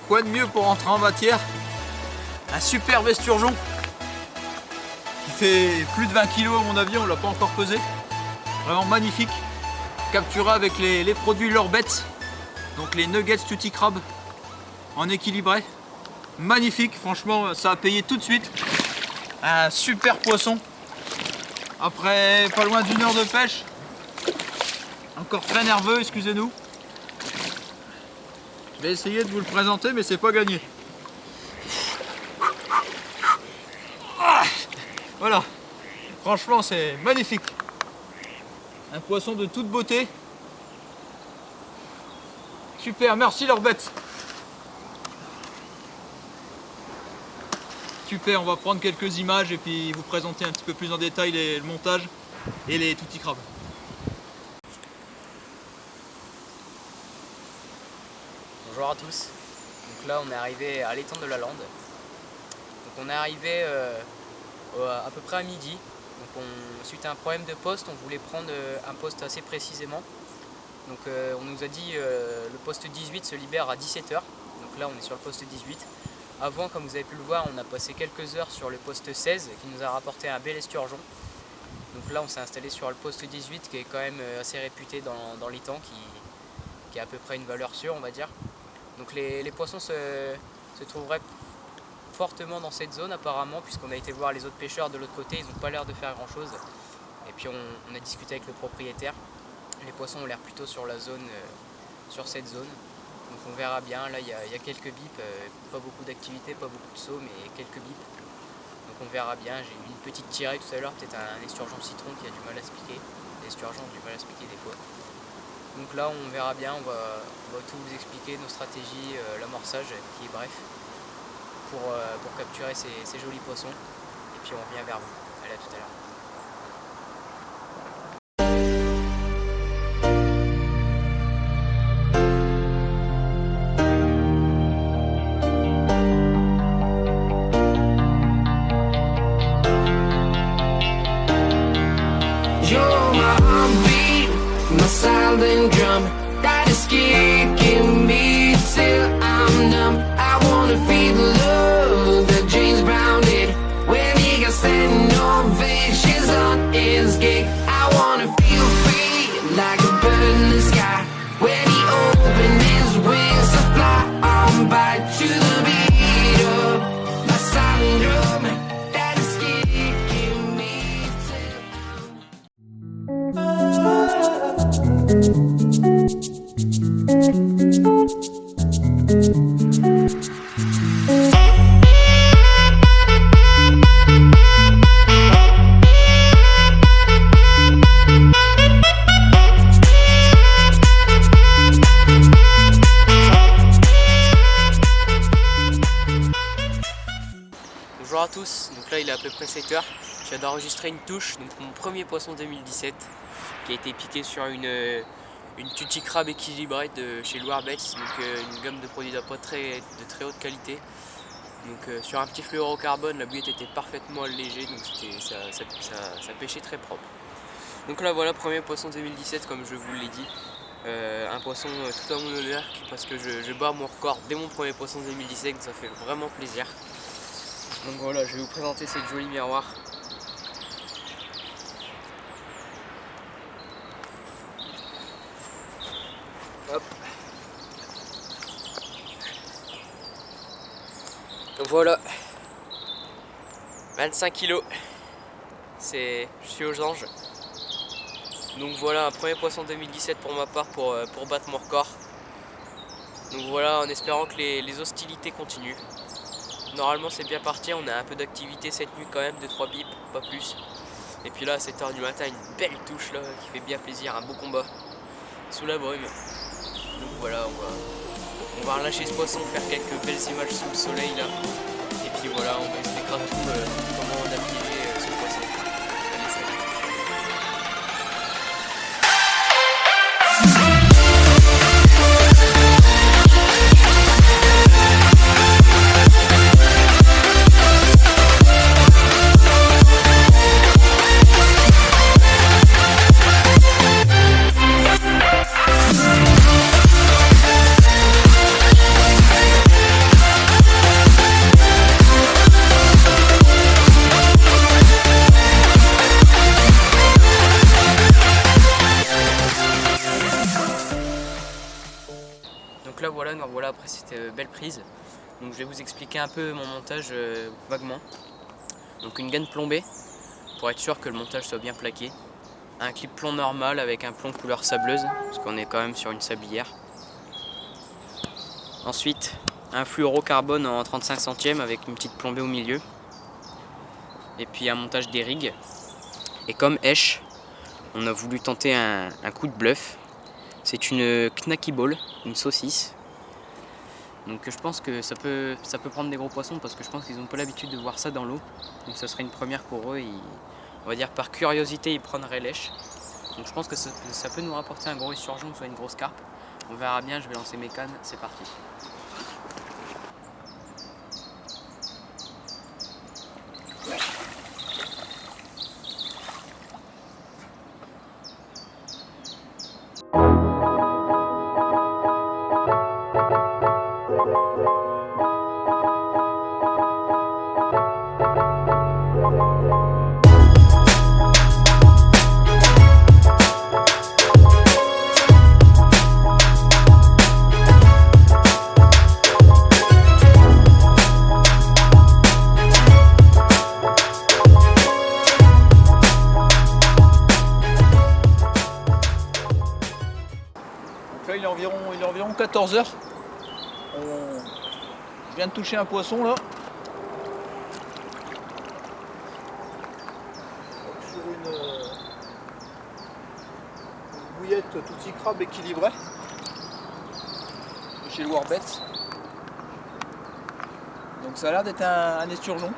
Quoi de mieux pour rentrer en matière? Un super vesturgeon qui fait plus de 20 kg à mon avis, on l'a pas encore pesé. Vraiment magnifique. Capturé avec les produits Lorbet, donc les nuggets tutti crabe en équilibré. Magnifique, franchement ça a payé tout de suite. Un super poisson. Après pas loin d'1 heure de pêche. Encore très nerveux, excusez-nous. Je vais essayer de vous le présenter, mais c'est pas gagné. Voilà, franchement c'est magnifique. Un poisson de toute beauté. Super, merci Lorbet. Super, on va prendre quelques images et puis vous présenter un petit peu plus en détail le montage et les tutti crabes. Bonjour à tous, donc là on est arrivé à l'étang de la Lande. Donc on est arrivé à peu près à midi. Donc suite à un problème de poste, on voulait prendre un poste assez précisément. Donc on nous a dit le poste 18 se libère à 17 h. Donc là on est sur le poste 18. Avant, comme vous avez pu le voir, on a passé quelques heures sur le poste 16 qui nous a rapporté un bel esturgeon. Donc là on s'est installé sur le poste 18 qui est quand même assez réputé dans l'étang, qui a à peu près une valeur sûre on va dire. Donc les poissons se trouveraient fortement dans cette zone apparemment, puisqu'on a été voir les autres pêcheurs de l'autre côté, ils n'ont pas l'air de faire grand chose. Et puis on a discuté avec le propriétaire, les poissons ont l'air plutôt sur la zone, sur cette zone. Donc on verra bien, là il y a quelques bips, pas beaucoup d'activité, pas beaucoup de sauts, mais quelques bips. Donc on verra bien, j'ai eu une petite tirée tout à l'heure, peut-être un esturgeon citron qui a du mal à se piquer. Les esturgeons ont du mal à se piquer des fois. Donc là on verra bien, on va tout vous expliquer, nos stratégies, l'amorçage qui est bref, pour capturer ces jolis poissons. Et puis on revient vers vous. Allez, à tout à l'heure. You're my heartbeat, my silent drum, that is kicking me till I'm numb. I wanna feel the love that James Brown did when he got sent ovations on his gig. I wanna feel free like a bird in the sky when he opened his wings to fly on by to the beat of my silent drum, that is kicking me till Bonjour à tous, donc là il est à peu près 7 h. Je viens d'enregistrer une touche, donc mon premier poisson 2017 qui a été piqué sur une tutti crabe équilibrée de chez Lorbet, donc une gamme de produits de très haute qualité. Donc sur un petit fluorocarbone, la bouillette était parfaitement allégée, donc ça pêchait très propre. Donc là voilà, premier poisson 2017 comme je vous l'ai dit. Un poisson tout à mon honneur parce que je bats mon record dès mon premier poisson 2017, donc ça fait vraiment plaisir. Donc voilà, je vais vous présenter cette jolie miroir. Hop. Voilà. 25 kg. Je suis aux anges. Donc voilà, un premier poisson 2017 pour ma part pour battre mon record. Donc voilà, en espérant que les hostilités continuent. Normalement c'est bien parti, on a un peu d'activité cette nuit quand même, 2-3 bips, pas plus. Et puis là à 7 h du matin, une belle touche là qui fait bien plaisir, un beau combat sous la brume. Donc voilà, On va relâcher ce poisson, faire quelques belles images sous le soleil là. Et puis voilà, on va expliquer tout comment on a pillé ce poisson. Allez, salut. Donc là voilà, nous voilà après cette belle prise. Donc je vais vous expliquer un peu mon montage vaguement. Donc une gaine plombée pour être sûr que le montage soit bien plaqué. Un clip plomb normal avec un plomb couleur sableuse parce qu'on est quand même sur une sablière. Ensuite un fluorocarbone en 35 centièmes avec une petite plombée au milieu. Et puis un montage des rigs. Et comme Esch, on a voulu tenter un coup de bluff. C'est une knacky ball, une saucisse. Donc je pense que ça peut prendre des gros poissons parce que je pense qu'ils n'ont pas l'habitude de voir ça dans l'eau. Donc ça serait une première pour eux. On va dire par curiosité ils prendraient lèche. Donc je pense que ça peut nous rapporter un gros esturgeon, soit une grosse carpe. On verra bien, je vais lancer mes cannes, c'est parti. Là, il est environ 14 h. Je viens de toucher un poisson là. Sur une bouillette Tootsie Crabe équilibrée. De chez le Warbets. Donc ça a l'air d'être un esturgeon.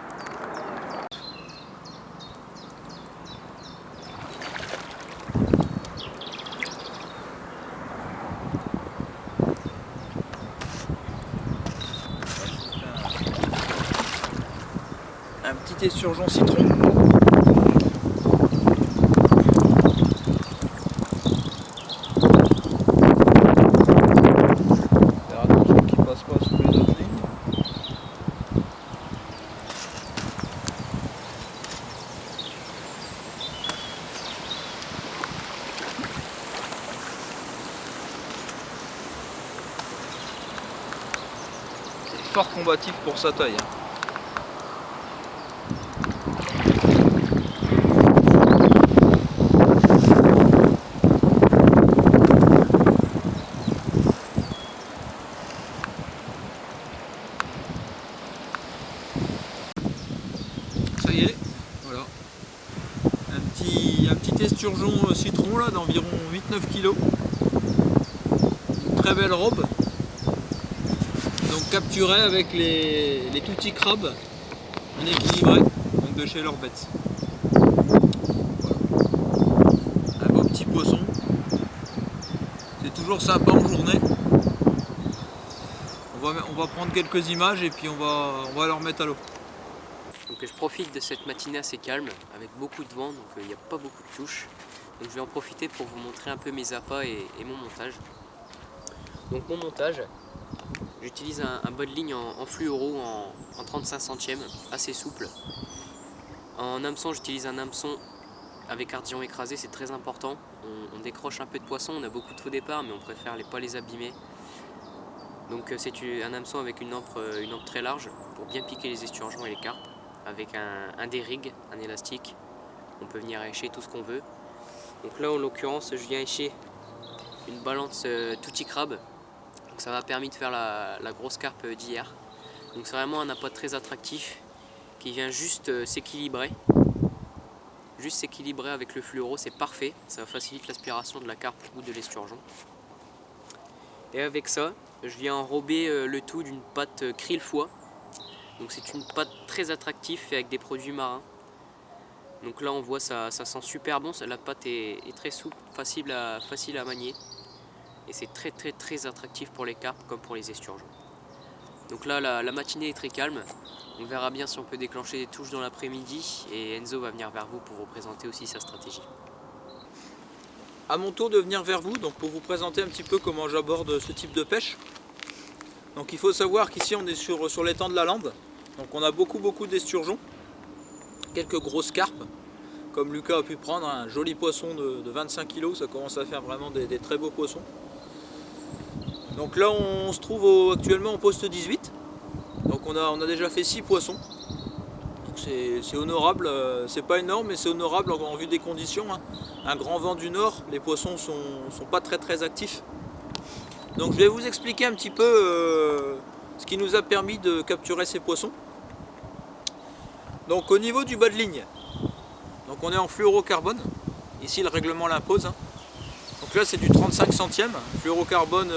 Un petit esturgeon citron. Faire attention qu'il ne passe pas sous les autres lignes. Il est fort combatif pour sa taille. Ça y est, voilà. Un petit esturgeon citron là d'environ 8-9 kg. Une très belle robe. Donc capturé avec les Tootsie Crabe en équilibré, donc de chez Warbets. Voilà. Un beau petit poisson. C'est toujours sympa en journée. On va prendre quelques images et puis on va leur mettre à l'eau. Donc je profite de cette matinée assez calme, avec beaucoup de vent, donc il n'y a pas beaucoup de touches. Donc je vais en profiter pour vous montrer un peu mes appâts et mon montage. Donc mon montage, j'utilise un bas de ligne en fluoro en 35 centièmes, assez souple. En hameçon, j'utilise un hameçon avec ardillon écrasé, c'est très important. On décroche un peu de poisson, on a beaucoup de faux départ, mais on préfère pas les abîmer. Donc c'est un hameçon avec une ample très large pour bien piquer les esturgeons et les carpes. Avec un dérigue, un élastique. On peut venir écher tout ce qu'on veut. Donc là en l'occurrence je viens écher une balance Tootsie Crabe. Donc ça m'a permis de faire la grosse carpe d'hier. Donc c'est vraiment un appât très attractif qui vient juste s'équilibrer. Juste s'équilibrer avec le fluoro, c'est parfait. Ça facilite l'aspiration de la carpe ou de l'esturgeon. Et avec ça, je viens enrober le tout d'une pâte krill foie. Donc c'est une pâte très attractive faite avec des produits marins. Donc là on voit ça sent super bon, la pâte est très souple, facile à manier. Et c'est très attractif pour les carpes comme pour les esturgeons. Donc là la matinée est très calme. On verra bien si on peut déclencher des touches dans l'après-midi et Enzo va venir vers vous pour vous présenter aussi sa stratégie. À mon tour de venir vers vous donc pour vous présenter un petit peu comment j'aborde ce type de pêche. Donc il faut savoir qu'ici on est sur l'étang de la Lande. Donc on a beaucoup d'esturgeons, quelques grosses carpes, comme Lucas a pu prendre, un joli poisson de 25 kg, ça commence à faire vraiment des très beaux poissons. Donc là on se trouve actuellement au poste 18, donc on a déjà fait 6 poissons. C'est honorable, c'est pas énorme mais c'est honorable en vue des conditions. Hein. Un grand vent du nord, les poissons sont pas très actifs. Donc je vais vous expliquer un petit peu ce qui nous a permis de capturer ces poissons. Donc au niveau du bas de ligne, donc on est en fluorocarbone, ici le règlement l'impose. Hein. Donc là c'est du 35 centièmes, fluorocarbone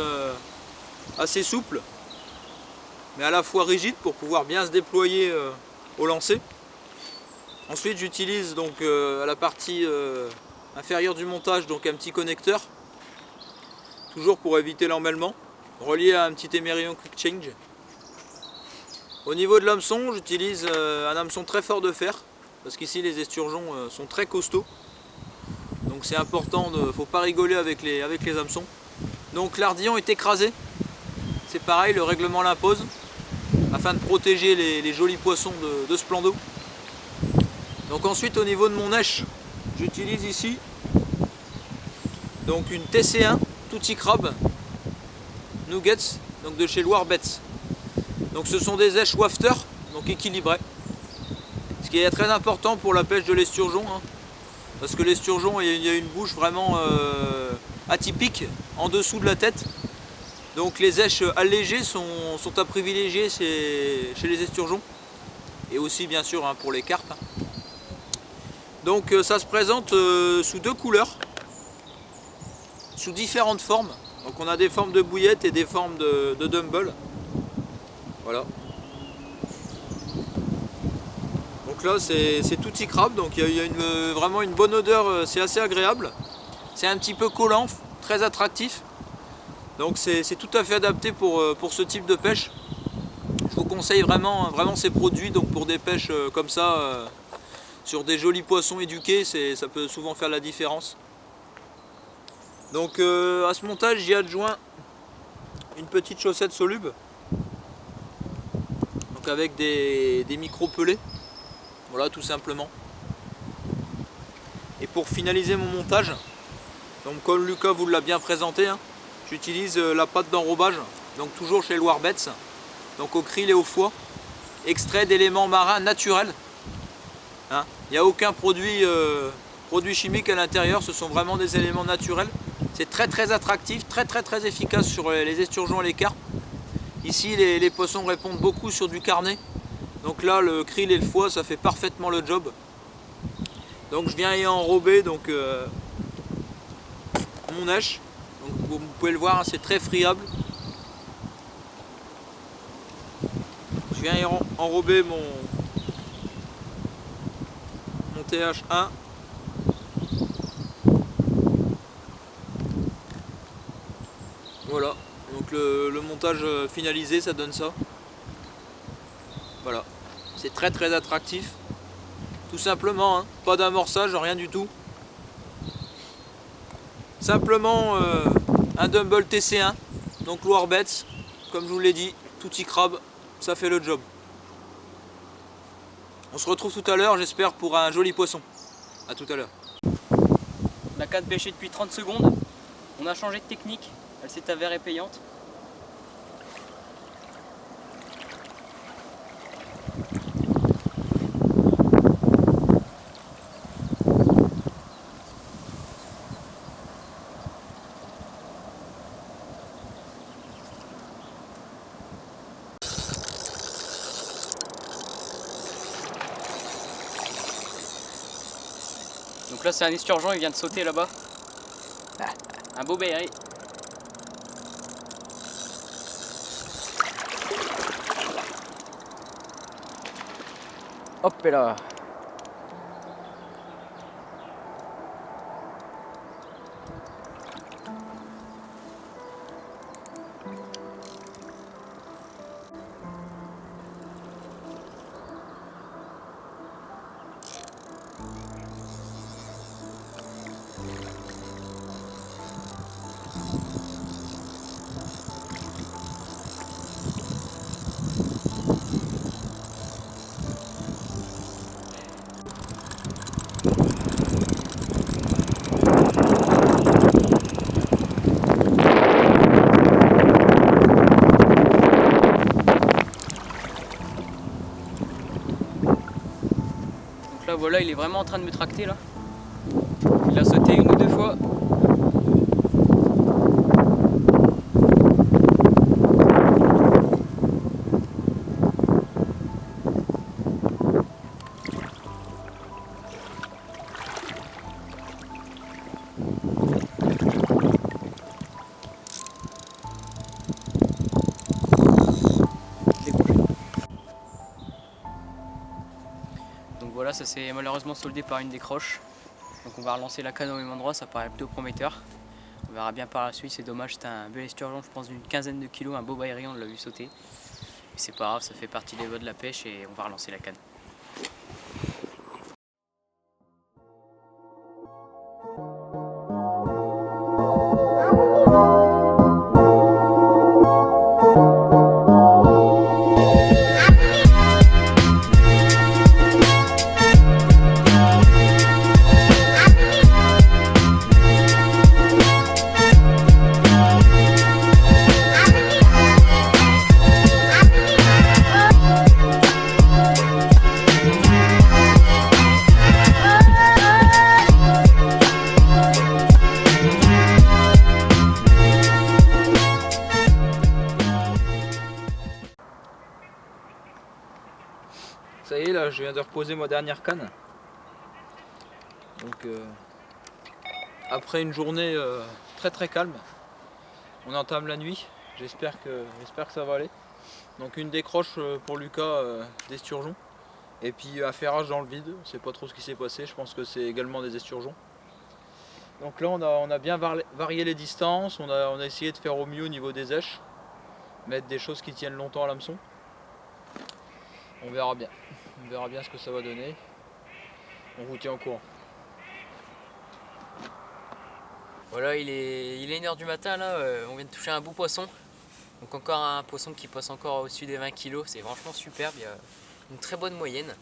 assez souple, mais à la fois rigide pour pouvoir bien se déployer au lancer. Ensuite j'utilise donc à la partie inférieure du montage donc un petit connecteur, toujours pour éviter l'emmêlement, relié à un petit émerillon quick change. Au niveau de l'hameçon, j'utilise un hameçon très fort de fer, parce qu'ici les esturgeons sont très costauds. Donc c'est important, il ne faut pas rigoler avec les hameçons. Donc l'ardillon est écrasé, c'est pareil, le règlement l'impose, afin de protéger les jolis poissons de ce plan d'eau. Donc ensuite au niveau de mon nèche, j'utilise ici donc une TC1 Tutti Crabe Nuggets, donc de chez Loire Bets. Donc ce sont des èches wafter, donc équilibrées. Ce qui est très important pour la pêche de l'esturgeon, hein, parce que l'esturgeon, il y a une bouche vraiment atypique en dessous de la tête. Donc les èches allégées sont à privilégier chez les esturgeons. Et aussi bien sûr hein, pour les carpes. Donc ça se présente sous 2 couleurs, sous différentes formes. Donc on a des formes de bouillettes et des formes de dumble. Voilà. Donc là c'est Tutti Crabe, donc il y a vraiment une bonne odeur, c'est assez agréable. C'est un petit peu collant, très attractif. Donc c'est tout à fait adapté pour ce type de pêche. Je vous conseille vraiment ces produits donc pour des pêches comme ça, sur des jolis poissons éduqués, ça peut souvent faire la différence. Donc à ce montage j'y adjoint une petite chaussette Solub. Avec des micros pelés, voilà tout simplement. Et pour finaliser mon montage, donc comme Lucas vous l'a bien présenté, hein, j'utilise la pâte d'enrobage, donc toujours chez Loire Bets, donc au krill et au foie, extrait d'éléments marins naturels. Hein. Il n'y a aucun produit chimique à l'intérieur, ce sont vraiment des éléments naturels. C'est très attractif, très efficace sur les esturgeons et les carpes. Ici les poissons répondent beaucoup sur du carnet. Donc là le krill et le foie ça fait parfaitement le job. Donc je viens y enrober donc, mon nèche. Donc, vous pouvez le voir, hein, c'est très friable. Je viens y enrober mon TH1. Voilà. Donc le montage finalisé, ça donne ça. Voilà, c'est très attractif. Tout simplement, hein, pas d'amorçage, rien du tout. Simplement un dumble TC1, donc Loire Bets, comme je vous l'ai dit, Tutti Crabe, ça fait le job. On se retrouve tout à l'heure, j'espère, pour un joli poisson. A tout à l'heure. On a 4 pêchés depuis 30 secondes. On a changé de technique, elle s'est avérée payante. Donc là c'est un esturgeon, il vient de sauter là-bas. Un beau béret. Hop là. Là voilà, il est vraiment en train de me tracter là. Il a sauté 1 ou 2 fois. Donc voilà, ça s'est malheureusement soldé par une décroche. Donc on va relancer la canne au même endroit, ça paraît plutôt prometteur. On verra bien par la suite, c'est dommage, c'était un bel esturgeon, je pense d'une quinzaine de kilos, un beau baillerie, on l'a vu sauter. Mais c'est pas grave, ça fait partie des voies de la pêche et on va relancer la canne. Ça y est, là je viens de reposer ma dernière canne. Donc après une journée très calme, on entame la nuit. J'espère que ça va aller. Donc une décroche pour Lucas d'esturgeon. Et puis un ferrage dans le vide, on ne sait pas trop ce qui s'est passé, je pense que c'est également des esturgeons. Donc là on a bien varié les distances, on a essayé de faire au mieux au niveau des èches. Mettre des choses qui tiennent longtemps à l'hameçon. On verra bien ce que ça va donner. On vous tient au courant. Voilà, il est 1h du matin là, on vient de toucher un beau poisson. Donc encore un poisson qui passe encore au-dessus des 20 kg, c'est franchement superbe, il y a une très bonne moyenne.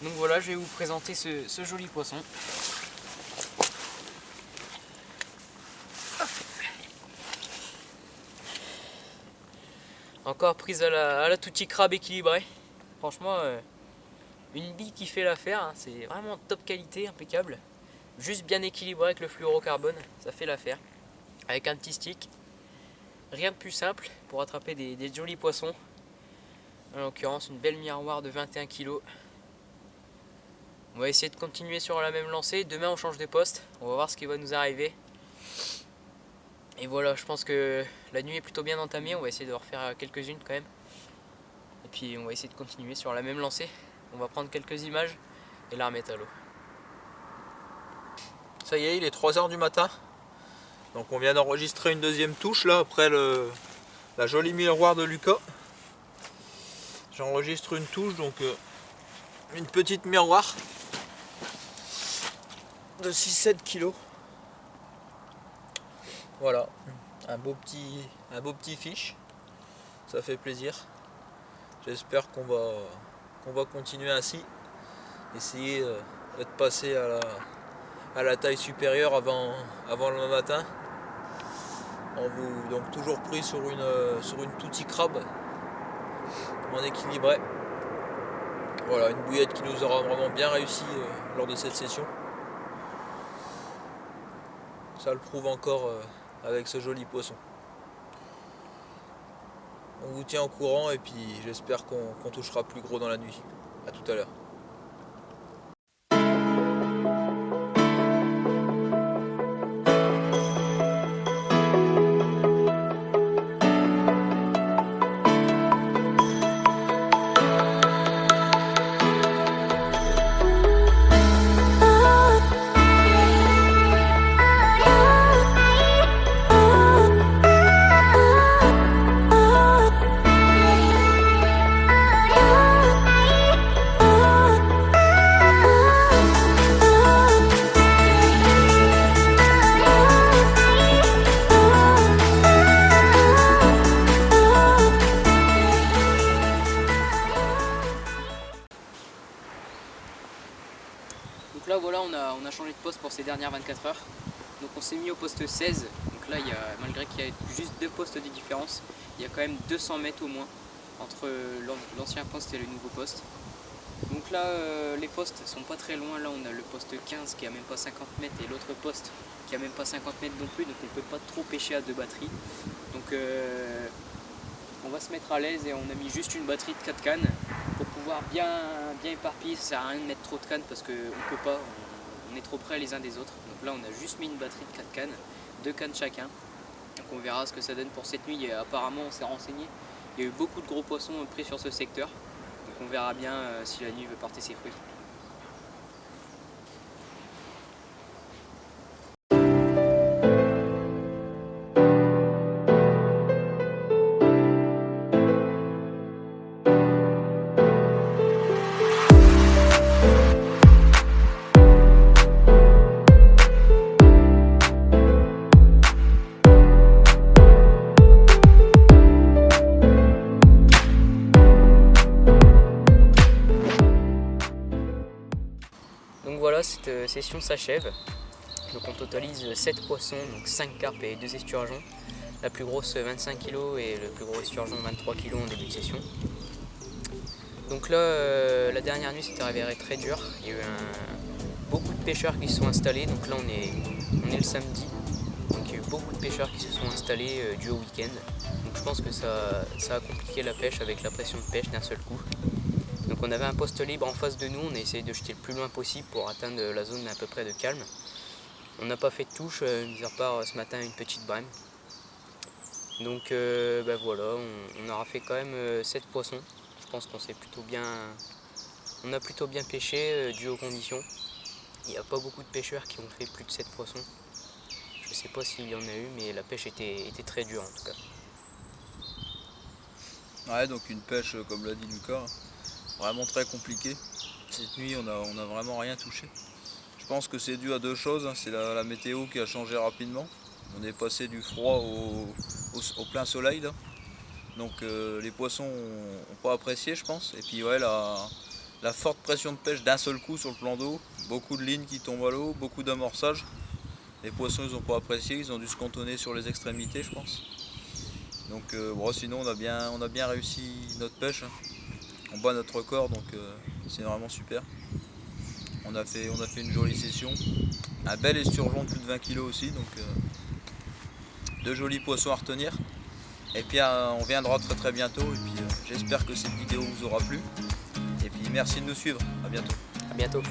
Donc voilà, je vais vous présenter ce joli poisson. Encore prise à la tutti crabe équilibrée. Franchement, une bille qui fait l'affaire, hein. C'est vraiment top qualité, impeccable. Juste bien équilibré avec le fluorocarbone, ça fait l'affaire. Avec un petit stick. Rien de plus simple pour attraper des jolis poissons. En l'occurrence, une belle miroir de 21 kg. On va essayer de continuer sur la même lancée. Demain, on change de poste. On va voir ce qui va nous arriver. Et voilà, je pense que la nuit est plutôt bien entamée. On va essayer de refaire quelques-unes quand même. Et puis, on va essayer de continuer sur la même lancée. On va prendre quelques images et la remettre à l'eau. Ça y est, il est 3 h du matin. Donc on vient d'enregistrer une deuxième touche là après la jolie miroir de Lucas. J'enregistre une touche, donc une petite miroir de 6-7 kg. Voilà, un beau petit fiche. Ça fait plaisir. J'espère qu'on va continuer ainsi. Essayer de passer à la taille supérieure avant le lendemain matin. Donc toujours pris sur une tutti crabe en équilibré. Voilà, une bouillette qui nous aura vraiment bien réussi lors de cette session. Ça le prouve encore avec ce joli poisson. On vous tient au courant et puis j'espère qu'on touchera plus gros dans la nuit. A tout à l'heure. voilà, on a changé de poste pour ces dernières 24 heures. Donc on s'est mis au poste 16. Donc là, malgré qu'il y a juste 2 postes de différence, il y a quand même 200 mètres au moins entre l'ancien poste et le nouveau poste. Donc là, les postes sont pas très loin. Là, on a le poste 15 qui a même pas 50 mètres et l'autre poste qui a même pas 50 mètres non plus. Donc on peut pas trop pêcher à 2 batteries. Donc on va se mettre à l'aise et on a mis juste une batterie de 4 cannes pour pouvoir bien éparpiller. Ça sert à rien de mettre trop de cannes parce qu'on peut pas, on est trop près les uns des autres. Donc là, on a juste mis une batterie de 4 cannes, 2 cannes chacun. Donc on verra ce que ça donne pour cette nuit. Et apparemment, on s'est renseigné. Il y a eu beaucoup de gros poissons pris sur ce secteur. Donc on verra bien si la nuit veut porter ses fruits. Donc voilà, cette session s'achève. Donc on totalise 7 poissons, donc 5 carpes et 2 esturgeons. La plus grosse 25 kg et le plus gros esturgeon 23 kg en début de session. Donc là, la dernière nuit s'était révélé très dur. Il y a eu beaucoup de pêcheurs qui se sont installés. Donc là on est le samedi. Donc il y a eu beaucoup de pêcheurs qui se sont installés dû au week-end. Donc je pense que ça a compliqué la pêche avec la pression de pêche d'un seul coup. Donc on avait un poste libre en face de nous, on a essayé de jeter le plus loin possible pour atteindre la zone à peu près de calme. On n'a pas fait de touche, mis à part ce matin une petite brème. Donc voilà, on aura fait quand même 7 poissons. Je pense qu'on a plutôt bien pêché dû aux conditions. Il n'y a pas beaucoup de pêcheurs qui ont fait plus de 7 poissons. Je ne sais pas s'il y en a eu, mais la pêche était très dure en tout cas. Ouais, donc une pêche, comme l'a dit Lucas, vraiment très compliquée. Cette nuit, on a vraiment rien touché. Je pense que c'est dû à 2 choses. C'est la météo qui a changé rapidement. On est passé du froid au plein soleil là. Donc les poissons n'ont pas apprécié, je pense. Et puis ouais, la forte pression de pêche d'un seul coup sur le plan d'eau, beaucoup de lignes qui tombent à l'eau, beaucoup d'amorçage. Les poissons ils n'ont pas apprécié, ils ont dû se cantonner sur les extrémités, je pense. Donc sinon on a bien réussi notre pêche. On bat notre record, donc c'est vraiment super. On a fait une jolie session. Un bel esturgeon de plus de 20 kg aussi, donc 2 jolis poissons à retenir. Et puis on viendra très bientôt. Et puis j'espère que cette vidéo vous aura plu. Et puis merci de nous suivre. À bientôt. À bientôt.